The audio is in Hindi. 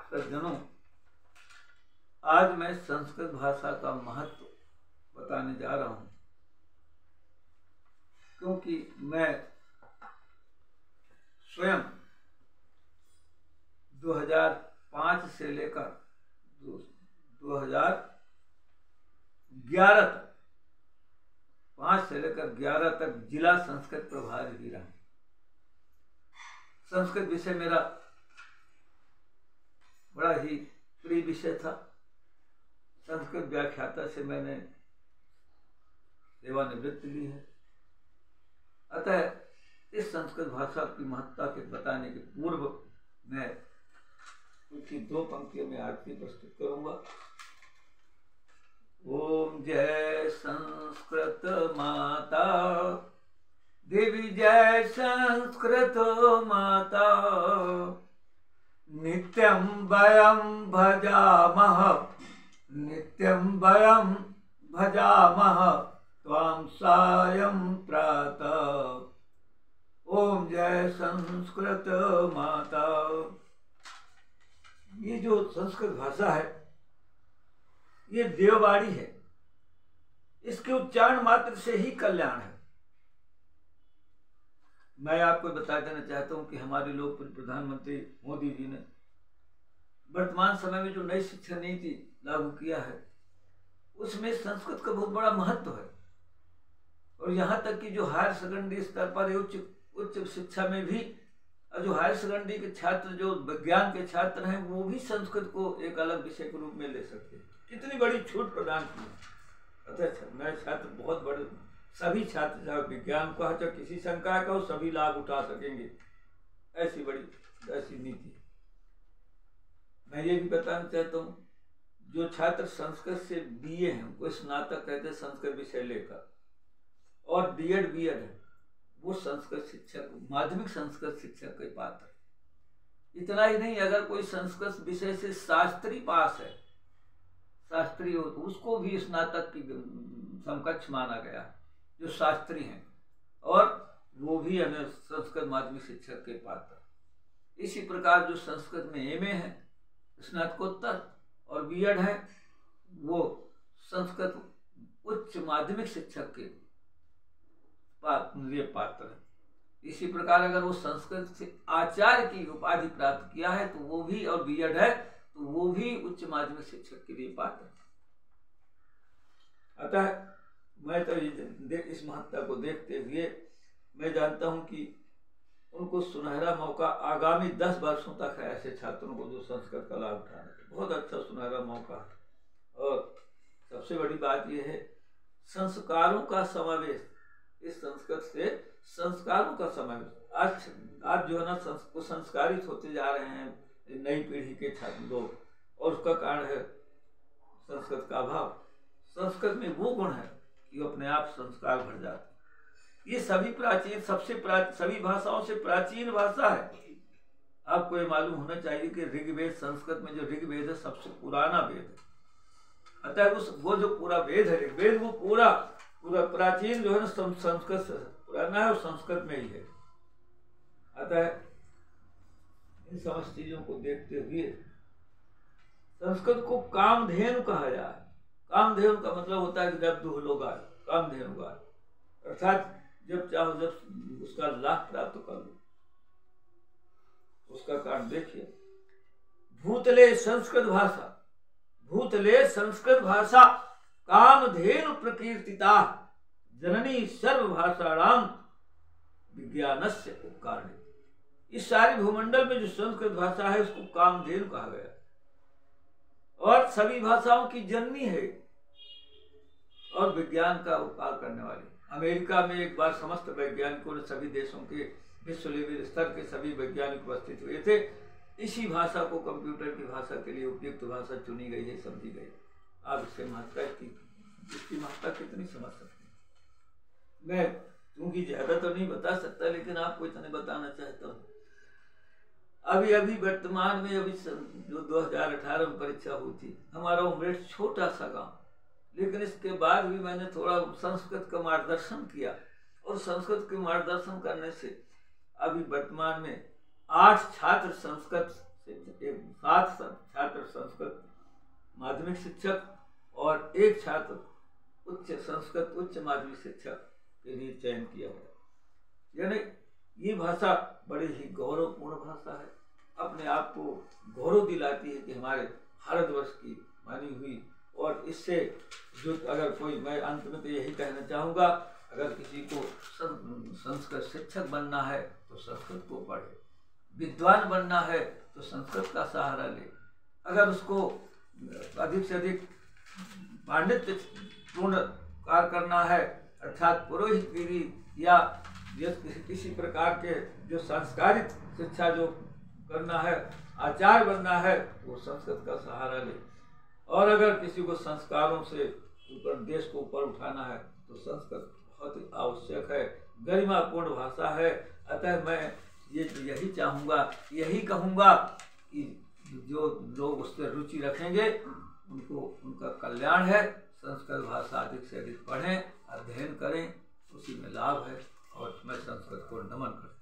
सज्जनों, आज मैं संस्कृत भाषा का महत्व बताने जा रहा हूं, क्योंकि मैं स्वयं 2005 से लेकर 2011 तक 5 से लेकर 11 तक जिला संस्कृत प्रभारी भी रहा। संस्कृत विषय मेरा बड़ा ही प्रिय विषय था। संस्कृत व्याख्याता से मैंने सेवानिवृत्ति ली है। अतः इस संस्कृत भाषा की महत्ता के बताने के पूर्व मैं कुछ 2 पंक्तियों में आरती प्रस्तुत करूंगा। ओम जय संस्कृत माता, देवी जय संस्कृत माता, नित्यं वयं भजामः, नित्यं वयं भजामः त्वां सायं प्रातः। ओम जय संस्कृत माता। ये जो संस्कृत भाषा है ये देववाणी है। इसके उच्चारण मात्र से ही कल्याण है। मैं आपको बता देना चाहता हूं कि हमारे लोकप्रिय प्रधानमंत्री मोदी जी ने वर्तमान समय में जो नई शिक्षा नीति लागू किया है उसमें संस्कृत का बहुत बड़ा महत्व है। और यहाँ तक कि जो हायर सेकेंडरी स्तर पर उच्च शिक्षा में भी जो हायर सेकेंडरी के छात्र, जो विज्ञान के छात्र हैं, वो भी संस्कृत को एक अलग विषय के रूप में ले सकते हैं। कितनी बड़ी छूट प्रदान की है। अतः मैं छात्र बहुत बड़े, सभी छात्र चाहे विज्ञान का चाहे किसी संकाय का हो, सभी लाभ उठा सकेंगे। ऐसी नीति। मैं ये भी बताना चाहता हूँ, जो छात्र संस्कृत से बीए हैं उनको स्नातक कहते हैं संस्कृत विषय लेकर, और बीएड है, वो संस्कृत शिक्षक, माध्यमिक संस्कृत शिक्षक के पात्र। इतना ही नहीं, अगर कोई संस्कृत विषय से शास्त्री पास है, शास्त्री हो, तो उसको भी स्नातक की समकक्ष माना गया, जो शास्त्री हैं, और वो भी हमें संस्कृत माध्यमिक शिक्षक के पात्र। इसी प्रकार जो संस्कृत में एमए है, स्नातकोत्तर, और बीएड है, वो संस्कृत उच्च माध्यमिक शिक्षक के पात्र है। इसी प्रकार अगर वो संस्कृत से आचार्य की उपाधि प्राप्त किया है तो वो भी, और बीएड है तो वो भी उच्च माध्यमिक शिक्षक के लिए पात्र है। अतः मैं तो इस महत्ता को देखते हुए मैं जानता हूं कि उनको सुनहरा मौका आगामी 10 वर्षों तक है, ऐसे छात्रों को जो संस्कृत का लाभ उठाना है। बहुत अच्छा सुनहरा मौका है। और सबसे बड़ी बात यह है, संस्कारों का समावेश, इस संस्कृत से संस्कारों का समावेश। आज जो है ना, संस्कारित होते जा रहे हैं नई पीढ़ी के छात्र लोग, और उसका कारण है संस्कृत का अभाव। संस्कृत में वो गुण है कि वो अपने आप संस्कार भर जाते हैं। ये सभी प्राचीन, सभी भाषाओं से प्राचीन भाषा है। आपको ये मालूम होना चाहिए कि ऋग्वेद, संस्कृत में जो ऋग्वेद है सबसे पुराना वेद है। अतः वो जो पूरा वेद है ऋग्वेद, वो पूरा प्राचीन जो है ना संस्कृत से पुराना है, और संस्कृत में ही है। अतः इन समस्त चीजों को देखते हुए संस्कृत को कामधेनु कहा जाए। कामधेनु का मतलब होता है कि जब दूह लो गाय, कामधेनु गाय, अर्थात जब चाहो जब उसका लाभ प्राप्त कर लो। उसका कारण देखिए, भूतले संस्कृत भाषा कामधेनु प्रकीर्तिता जननी सर्वभाषाणाम विज्ञानस्य उपकारिणी। इस सारी भूमंडल में जो संस्कृत भाषा है उसको कामधेनु कहा गया, और सभी भाषाओं की जननी है, और विज्ञान का उपकार करने वाली। अमेरिका में एक बार समस्त वैज्ञानिकों ने, सभी देशों के विश्व लेवल स्तर के सभी वैज्ञानिक उपस्थित हुए थे। इसी भाषा को कंप्यूटर की भाषा के लिए उपयुक्त भाषा चुनी गई है, समझी गई। आप इसके महत्ता की, इसकी महत्ता कितनी समझ सकते हैं। मैं क्योंकि ज्यादा तो नहीं बता सकता, लेकिन आपको इतने बताना चाहता हूँ। अभी वर्तमान में जो 2018 में परीक्षा हुई थी, हमारा उमरेठ छोटा सा गांव, लेकिन इसके बाद भी मैंने थोड़ा संस्कृत का मार्गदर्शन किया, और संस्कृत के मार्गदर्शन करने से अभी वर्तमान में 8 छात्र संस्कृत 7 छात्र संस्कृत माध्यमिक शिक्षक और 1 छात्र संस्कृत उच्च माध्यमिक शिक्षक के लिए चयन किया गया। यानी ये भाषा बड़ी ही गौरवपूर्ण भाषा है, अपने आप को गौरव दिलाती है कि हमारे भारतवर्ष की मानी हुई। और इससे जो अगर कोई, मैं अंत में तो यही कहना चाहूँगा, अगर किसी को संस्कृत शिक्षक बनना है तो संस्कृत को पढ़े, विद्वान बनना है तो संस्कृत का सहारा ले, अगर उसको अधिक से अधिक पांडित्य पूर्ण कार्य करना है अर्थात पुरोहितगिरी या किसी प्रकार के जो संस्कारित शिक्षा जो करना है, आचार्य बनना है, वो संस्कृत का सहारा ले। और अगर किसी को संस्कारों से ऊपर, देश को ऊपर उठाना है तो संस्कृत बहुत ही आवश्यक है, गरिमापूर्ण भाषा है। अतः मैं यही चाहूँगा, यही कहूँगा कि जो लोग उस पर रुचि रखेंगे उनको, उनका कल्याण है। संस्कृत भाषा अधिक से अधिक पढ़ें, अध्ययन करें, उसी में लाभ है। और मैं संस्कृत को नमन करता हूँ।